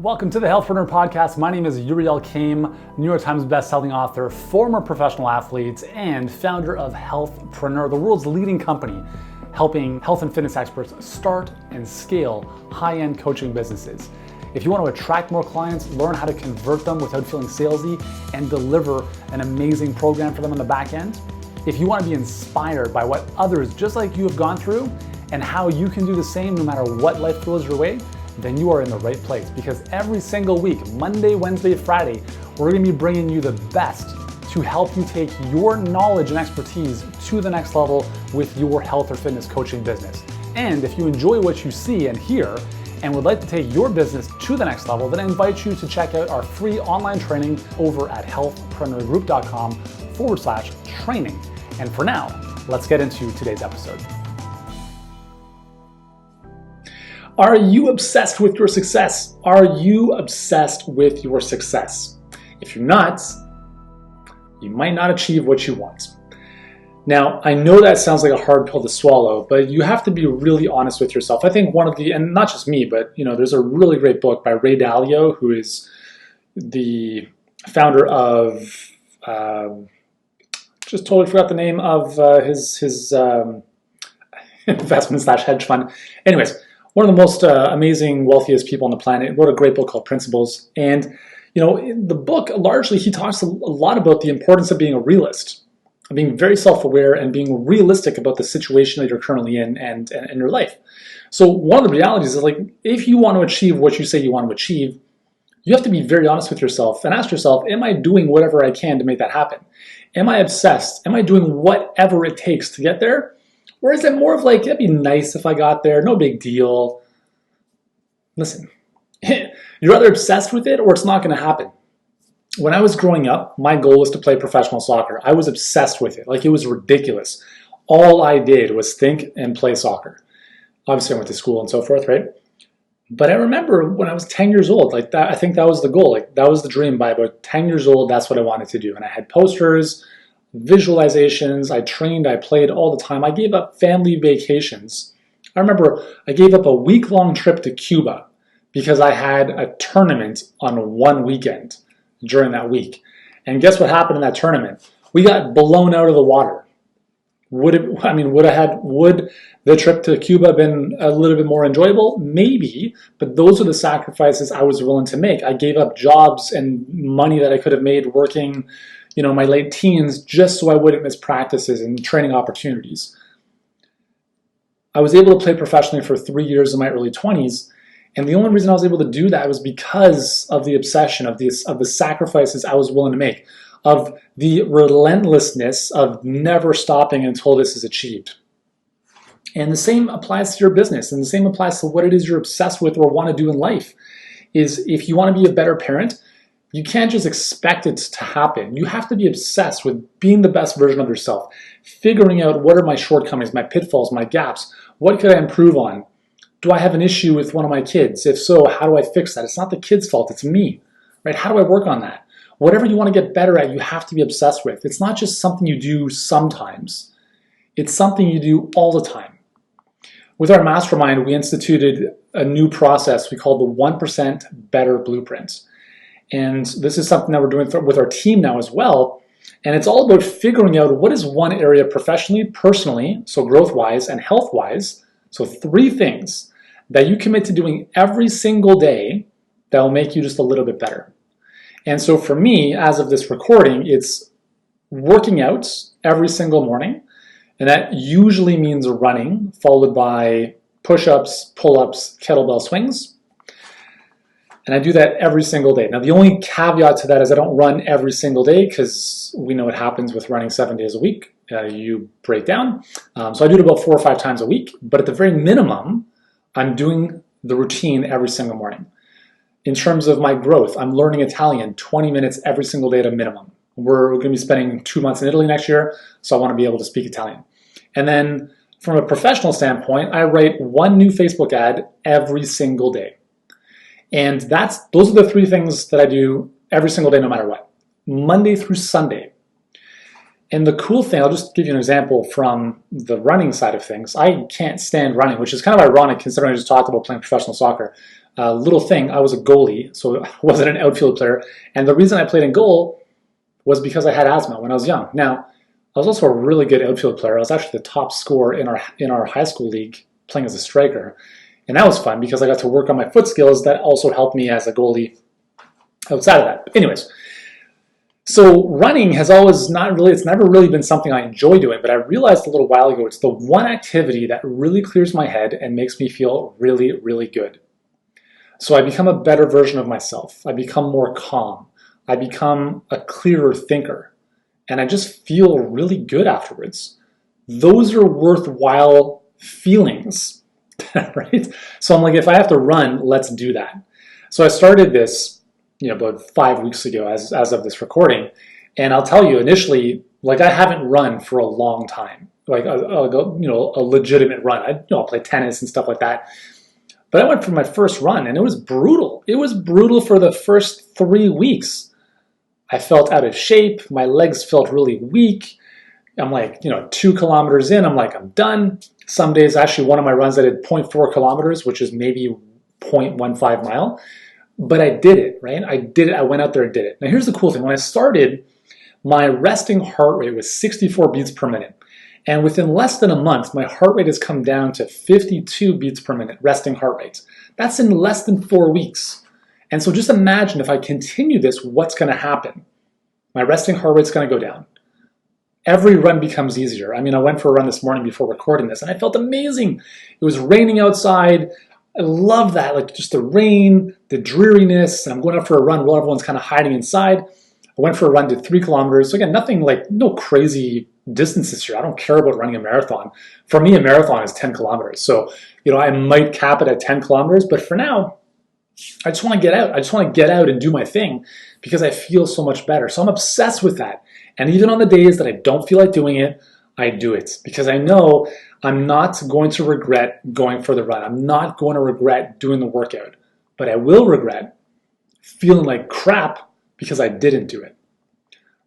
Welcome to the Healthpreneur Podcast. My name is Ray Dalio, New York Times bestselling author, former professional athlete, and founder of Healthpreneur, the world's leading company helping health and fitness experts start and scale high-end coaching businesses. If you want to attract more clients, learn how to convert them without feeling salesy, and deliver an amazing program for them on the back end, if you want to be inspired by what others just like you have gone through and how you can do the same no matter what life throws your way, then you are in the right place, because every single week, Monday, Wednesday, Friday, we're going to be bringing you the best to help you take your knowledge and expertise to the next level with your health or fitness coaching business. And if you enjoy what you see and hear and would like to take your business to the next level, then I invite you to check out our free online training over at healthpreneurgroup.com/training. And for now, let's get into today's episode. Are you obsessed with your success? Are you obsessed with your success? If you're not, you might not achieve what you want. Now, I know that sounds like a hard pill to swallow, but you have to be really honest with yourself. I think one of the, and not just me, but there's a really great book by Ray Dalio, who is the founder of, just totally forgot the name of his investment/hedge fund. Anyways, one of the most amazing, wealthiest people on the planet, wrote a great book called Principles. And, in the book, largely, he talks a lot about the importance of being a realist, of being very self-aware and being realistic about the situation that you're currently in and your life. So one of the realities is, if you want to achieve what you say you want to achieve, you have to be very honest with yourself and ask yourself, am I doing whatever I can to make that happen? Am I obsessed? Am I doing whatever it takes to get there? Or is it more of it'd be nice if I got there, no big deal? Listen, you're either obsessed with it or it's not going to happen. When I was growing up, my goal was to play professional soccer. I was obsessed with it. It was ridiculous. All I did was think and play soccer. Obviously, I went to school and so forth, right? But I remember when I was 10 years old, I think that was the goal. That was the dream. By about 10 years old, that's what I wanted to do. And I had posters, visualizations, I trained, I played all the time. I gave up family vacations. I remember I gave up a week-long trip to Cuba because I had a tournament on one weekend during that week. And guess what happened in that tournament? We got blown out of the water. Would the trip to Cuba been a little bit more enjoyable? Maybe, but those are the sacrifices I was willing to make. I gave up jobs and money that I could have made working my late teens, just so I wouldn't miss practices and training opportunities. I was able to play professionally for 3 years in my early 20s, and the only reason I was able to do that was because of the obsession, of the sacrifices I was willing to make, of the relentlessness of never stopping until this is achieved. And the same applies to your business, and the same applies to what it is you're obsessed with or want to do in life. Is if you want to be a better parent, you can't just expect it to happen. You have to be obsessed with being the best version of yourself, figuring out what are my shortcomings, my pitfalls, my gaps. What could I improve on? Do I have an issue with one of my kids? If so, how do I fix that? It's not the kid's fault, it's me, right? How do I work on that? Whatever you want to get better at, you have to be obsessed with. It's not just something you do sometimes. It's something you do all the time. With our mastermind, we instituted a new process we call the 1% Better Blueprint. And this is something that we're doing with our team now as well. And it's all about figuring out what is one area professionally, personally, so growth-wise and health-wise, so 3 things that you commit to doing every single day that will make you just a little bit better. And so for me, as of this recording, it's working out every single morning. And that usually means running, followed by push-ups, pull-ups, kettlebell swings. And I do that every single day. Now, the only caveat to that is I don't run every single day, because we know what happens with running 7 days a week. You break down. So I do it about 4 or 5 times a week. But at the very minimum, I'm doing the routine every single morning. In terms of my growth, I'm learning Italian 20 minutes every single day at a minimum. We're going to be spending 2 months in Italy next year, so I want to be able to speak Italian. And then from a professional standpoint, I write 1 new Facebook ad every single day. And those are the 3 things that I do every single day, no matter what, Monday through Sunday. And the cool thing, I'll just give you an example from the running side of things. I can't stand running, which is kind of ironic considering I just talked about playing professional soccer. Little thing, I was a goalie, so I wasn't an outfield player. And the reason I played in goal was because I had asthma when I was young. Now, I was also a really good outfield player. I was actually the top scorer in our high school league playing as a striker. And that was fun because I got to work on my foot skills that also helped me as a goalie outside of that. But anyways, so running has always it's never really been something I enjoy doing, but I realized a little while ago it's the one activity that really clears my head and makes me feel really, really good. So I become a better version of myself. I become more calm. I become a clearer thinker. And I just feel really good afterwards. Those are worthwhile feelings, right? So I'm like, if I have to run, let's do that. So I started this, about 5 weeks ago as of this recording. And I'll tell you, initially, I haven't run for a long time, like a legitimate run. I'll play tennis and stuff like that. But I went for my first run and it was brutal. It was brutal for the first 3 weeks. I felt out of shape. My legs felt really weak. I'm 2 kilometers in, I'm done. Some days, actually, one of my runs I did 0.4 kilometers, which is maybe 0.15 mile. But I did it, right? I did it. I went out there and did it. Now, here's the cool thing. When I started, my resting heart rate was 64 beats per minute. And within less than a month, my heart rate has come down to 52 beats per minute, resting heart rate. That's in less than 4 weeks. And so just imagine if I continue this, what's going to happen? My resting heart rate's going to go down. Every run becomes easier. I went for a run this morning before recording this, and I felt amazing. It was raining outside. I love that, just the rain, the dreariness, and I'm going out for a run while everyone's kind of hiding inside. I went for a run, did 3 kilometers. So again, nothing no crazy distances here. I don't care about running a marathon. For me, a marathon is 10 kilometers. So, I might cap it at 10 kilometers, but for now, I just want to get out. I just want to get out and do my thing because I feel so much better. So I'm obsessed with that. And even on the days that I don't feel like doing it, I do it because I know I'm not going to regret going for the run. I'm not going to regret doing the workout, but I will regret feeling like crap because I didn't do it,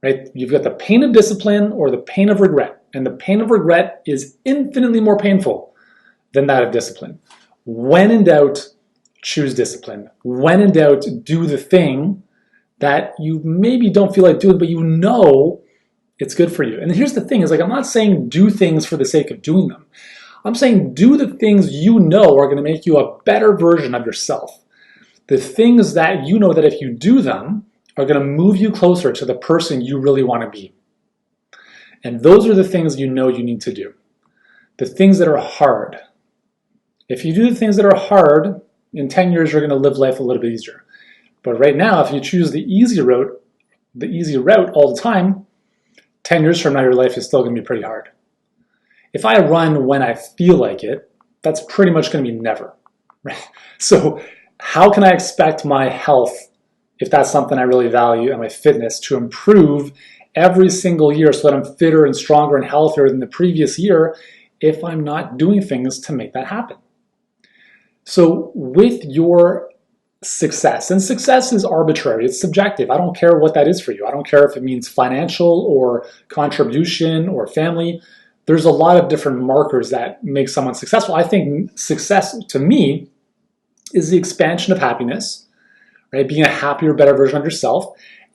right? You've got the pain of discipline or the pain of regret, and the pain of regret is infinitely more painful than that of discipline. When in doubt, choose discipline. When in doubt, do the thing that you maybe don't feel like doing, but it's good for you. And here's the thing is I'm not saying do things for the sake of doing them. I'm saying do the things are going to make you a better version of yourself. The things that that if you do them are going to move you closer to the person you really want to be. And those are the things you need to do. The things that are hard. If you do the things that are hard, in 10 years you're going to live life a little bit easier. But right now, if you choose the easy route all the time, 10 years from now, your life is still going to be pretty hard. If I run when I feel like it, that's pretty much going to be never. Right? So how can I expect my health, if that's something I really value, and my fitness to improve every single year so that I'm fitter and stronger and healthier than the previous year if I'm not doing things to make that happen? So with your success, and success is arbitrary, it's subjective. I don't care what that is for you. I don't care if it means financial or contribution or family. There's a lot of different markers that make someone successful. I think success to me is the expansion of happiness, right? Being a happier, better version of yourself,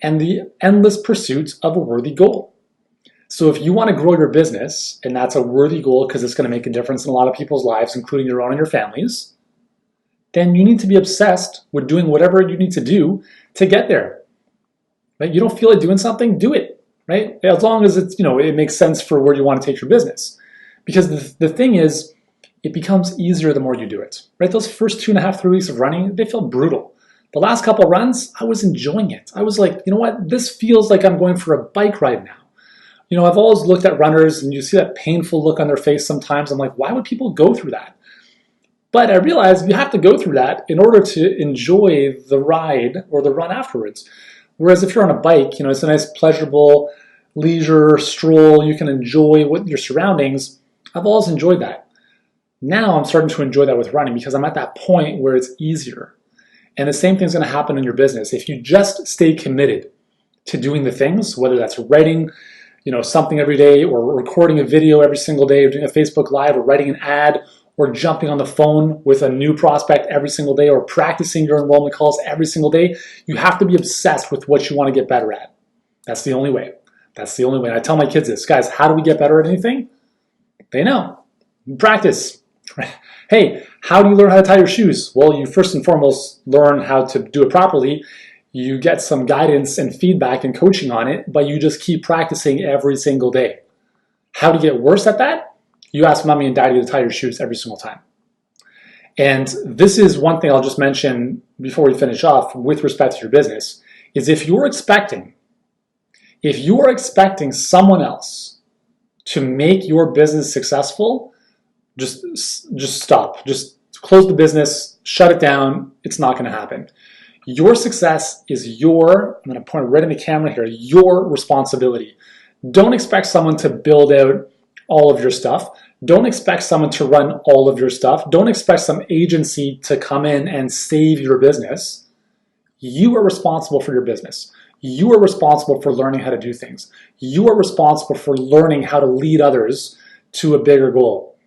and the endless pursuit of a worthy goal. So if you want to grow your business, and that's a worthy goal because it's going to make a difference in a lot of people's lives, including your own and your families, then you need to be obsessed with doing whatever you need to do to get there. Right? You don't feel like doing something, do it. Right? As long as it's, it makes sense for where you want to take your business. Because the thing is, it becomes easier the more you do it. Right? Those first 2.5, 3 weeks of running, they felt brutal. The last couple of runs, I was enjoying it. I was like, you know what? This feels like I'm going for a bike ride now. I've always looked at runners and you see that painful look on their face sometimes. I'm like, why would people go through that? But I realized you have to go through that in order to enjoy the ride or the run afterwards. Whereas if you're on a bike, it's a nice, pleasurable leisure stroll. You can enjoy your surroundings. I've always enjoyed that. Now I'm starting to enjoy that with running because I'm at that point where it's easier. And the same thing's going to happen in your business. If you just stay committed to doing the things, whether that's writing, something every day or recording a video every single day or doing a Facebook Live or writing an ad or jumping on the phone with a new prospect every single day, or practicing your enrollment calls every single day. You have to be obsessed with what you want to get better at. That's the only way. That's the only way. And I tell my kids this, guys, how do we get better at anything? They know. Practice. Hey, how do you learn how to tie your shoes? Well, you first and foremost learn how to do it properly. You get some guidance and feedback and coaching on it, but you just keep practicing every single day. How to get worse at that? You ask mommy and daddy to tie your shoes every single time. And this is one thing I'll just mention before we finish off with respect to your business, is if you're expecting someone else to make your business successful, just stop. Just close the business, shut it down. It's not going to happen. Your success is I'm going to point right in the camera here, your responsibility. Don't expect someone to build out all of your stuff. Don't expect someone to run all of your stuff. Don't expect some agency to come in and save your business. You are responsible for your business. You are responsible for learning how to do things. You are responsible for learning how to lead others to a bigger goal.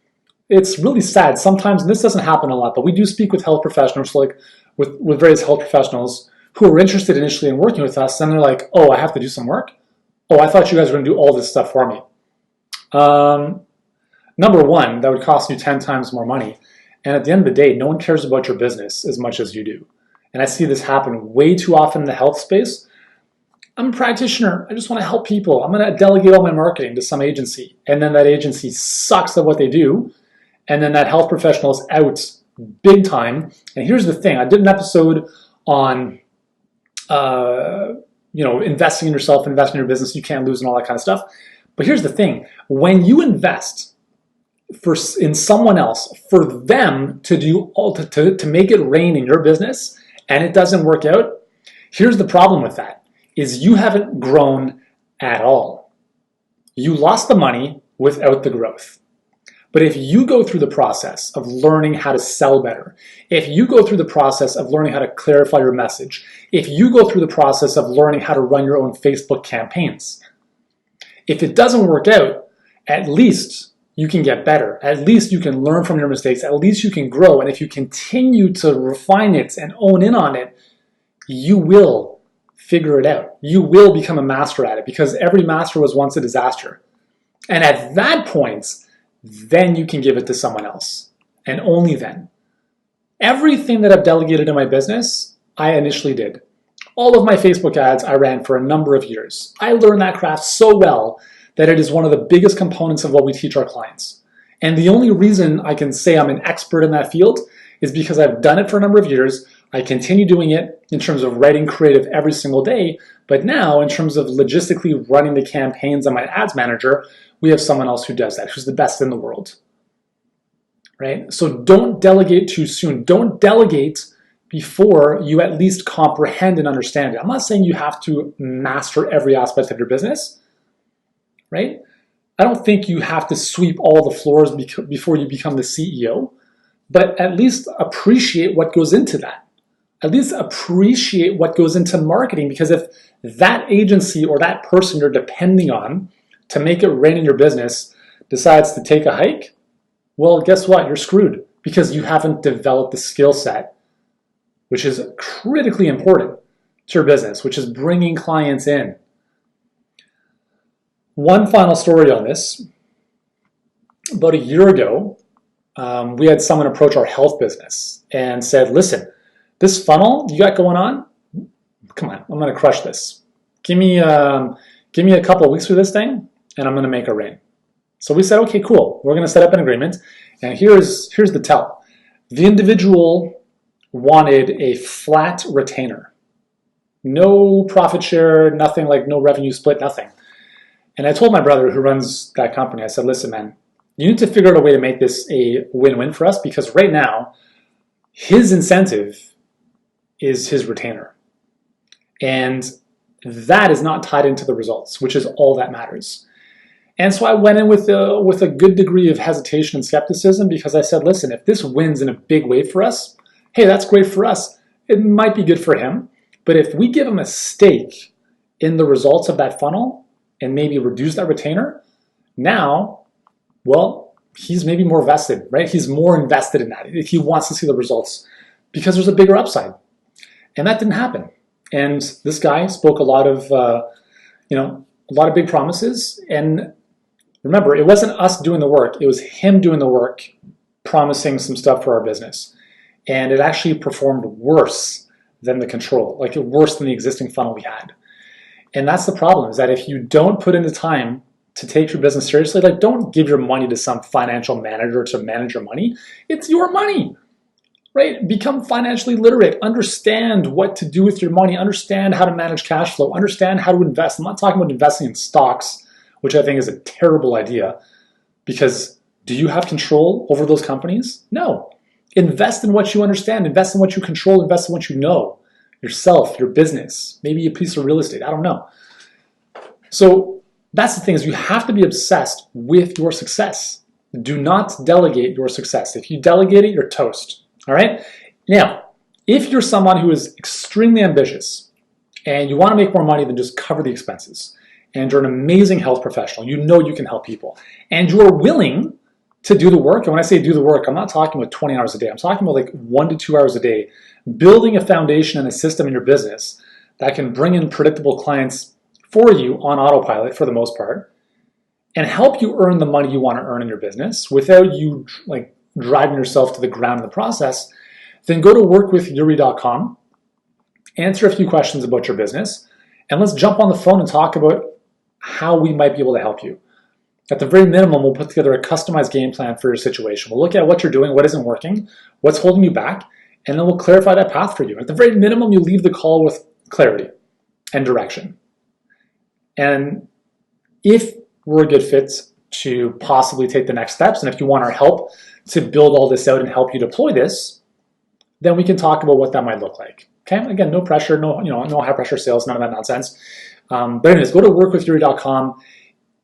It's really sad sometimes, and this doesn't happen a lot, but we do speak with health professionals, like with various health professionals who are interested initially in working with us, and they're like, oh, I have to do some work? Oh, I thought you guys were going to do all this stuff for me. Number one, that would cost you 10 times more money. And at the end of the day, no one cares about your business as much as you do. And I see this happen way too often in the health space. I'm a practitioner. I just want to help people. I'm going to delegate all my marketing to some agency. And then that agency sucks at what they do. And then that health professional is out big time. And here's the thing. I did an episode on investing in yourself, investing in your business, you can't lose and all that kind of stuff. But here's the thing. When you invest in someone else for them to do to make it rain in your business and it doesn't work out, here's the problem with that, is you haven't grown at all. You lost the money without the growth. But if you go through the process of learning how to sell better, if you go through the process of learning how to clarify your message, if you go through the process of learning how to run your own Facebook campaigns, if it doesn't work out, at least you can get better. At least you can learn from your mistakes. At least you can grow. And if you continue to refine it and own in on it, you will figure it out. You will become a master at it, because every master was once a disaster. And at that point, then you can give it to someone else. And only then. Everything that I've delegated in my business, I initially did. All of my Facebook ads I ran for a number of years. I learned that craft so well that it is one of the biggest components of what we teach our clients. And the only reason I can say I'm an expert in that field is because I've done it for a number of years. I continue doing it in terms of writing creative every single day. But now, in terms of logistically running the campaigns on my ads manager, we have someone else who does that, who's the best in the world. Right? So don't delegate too soon. Don't delegate before you at least comprehend and understand it. I'm not saying you have to master every aspect of your business, right? I don't think you have to sweep all the floors before you become the CEO, but at least appreciate what goes into that. At least appreciate what goes into marketing, because if that agency or that person you're depending on to make it rain in your business decides to take a hike, well, guess what? You're screwed, because you haven't developed the skill set, which is critically important to your business, which is bringing clients in. One final story on this. About a year ago, we had someone approach our health business and said, listen, this funnel you got going on, come on, I'm going to crush this. Give me a couple of weeks for this thing, and I'm going to make it rain. So we said, okay, cool. We're going to set up an agreement. And here's the tell. The individual wanted a flat retainer. No profit share, nothing, like no revenue split, nothing. And I told my brother who runs that company, I said, listen, man, you need to figure out a way to make this a win-win for us, because right now, his incentive is his retainer. And that is not tied into the results, which is all that matters. And so I went in with a good degree of hesitation and skepticism, because I said, listen, if this wins in a big way for us, hey, that's great for us. It might be good for him. But if we give him a stake in the results of that funnel and maybe reduce that retainer, now, well, he's maybe more vested, right? He's more invested in that. He wants to see the results because there's a bigger upside. And that didn't happen. And this guy spoke a lot of, a lot of big promises. And remember, it wasn't us doing the work. It was him doing the work, promising some stuff for our business. And it actually performed worse than the control, like worse than the existing funnel we had. And that's the problem, is that if you don't put in the time to take your business seriously, like don't give your money to some financial manager to manage your money. It's your money, right? Become financially literate. Understand what to do with your money. Understand how to manage cash flow. Understand how to invest. I'm not talking about investing in stocks, which I think is a terrible idea, because do you have control over those companies? No. Invest in what you understand. Invest in what you control. Invest in what you know. Yourself, your business, maybe a piece of real estate. I don't know. So that's the thing, is you have to be obsessed with your success. Do not delegate your success. If you delegate it, you're toast. All right? Now, if you're someone who is extremely ambitious and you want to make more money than just cover the expenses, and you're an amazing health professional, you know you can help people, and you are willing to do the work, and when I say do the work, I'm not talking about 20 hours a day. I'm talking about like 1 to 2 hours a day, building a foundation and a system in your business that can bring in predictable clients for you on autopilot for the most part, and help you earn the money you want to earn in your business without you like driving yourself to the ground in the process. Then go to workwithyuri.com, answer a few questions about your business, and let's jump on the phone and talk about how we might be able to help you. At the very minimum, we'll put together a customized game plan for your situation. We'll look at what you're doing, what isn't working, what's holding you back, and then we'll clarify that path for you. At the very minimum, you leave the call with clarity and direction. And if we're a good fit to possibly take the next steps, and if you want our help to build all this out and help you deploy this, then we can talk about what that might look like. Okay? Again, no pressure, no high pressure sales, none of that nonsense. But anyways, go to workwithyuri.com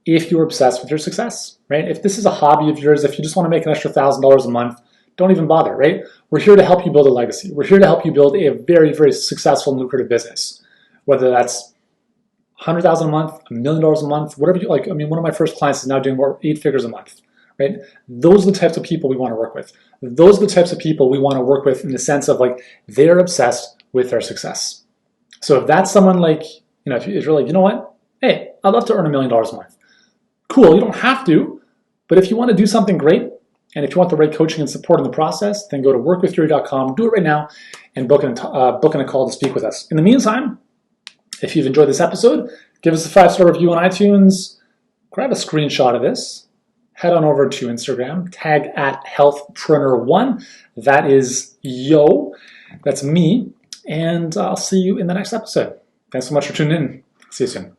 if you're obsessed with your success, right? If this is a hobby of yours, if you just want to make an extra $1,000 a month, don't even bother, right? We're here to help you build a legacy. We're here to help you build a very, very successful and lucrative business, whether that's $100,000 a month, $1 million a month, whatever you like. I mean, one of my first clients is now doing more 8 figures a month, right? Those are the types of people we want to work with. Those are the types of people we want to work with in the sense of like, they're obsessed with their success. So if that's someone like, if you're like, you know what? Hey, I'd love to earn $1 million a month. Cool, you don't have to, but if you want to do something great, and if you want the right coaching and support in the process, then go to workwithyuri.com, do it right now, and book in a call to speak with us. In the meantime, if you've enjoyed this episode, give us a 5-star review on iTunes, grab a screenshot of this, head on over to Instagram, tag at healthpreneur1. That is yo, that's me, and I'll see you in the next episode. Thanks so much for tuning in. See you soon.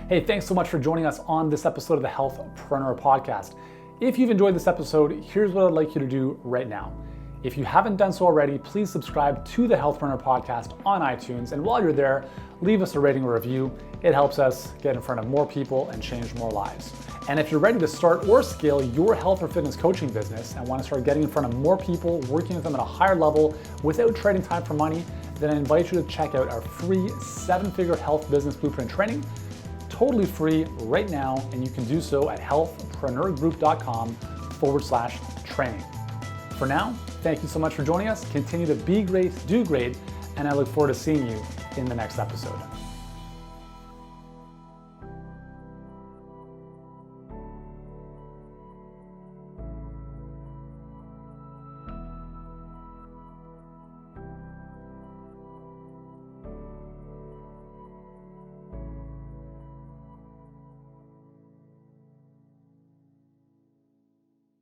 Hey, thanks so much for joining us on this episode of the Healthpreneur Podcast. If you've enjoyed this episode, here's what I'd like you to do right now. If you haven't done so already, please subscribe to the Healthpreneur Podcast on iTunes. And while you're there, leave us a rating or review. It helps us get in front of more people and change more lives. And if you're ready to start or scale your health or fitness coaching business and want to start getting in front of more people, working with them at a higher level without trading time for money, then I invite you to check out our free 7-figure health business blueprint training. Totally free right now, and you can do so at healthpreneurgroup.com/training. For now, thank you so much for joining us. Continue to be great, do great, and I look forward to seeing you in the next episode.